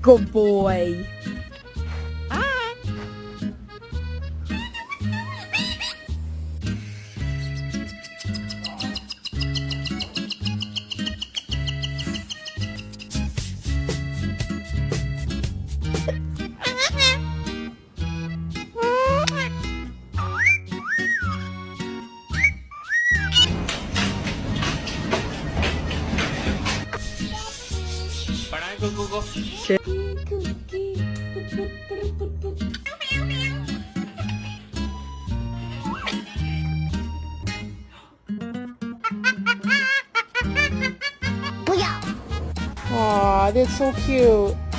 Good boy. पढ़ाए कुकू को। Aw, that's so cute.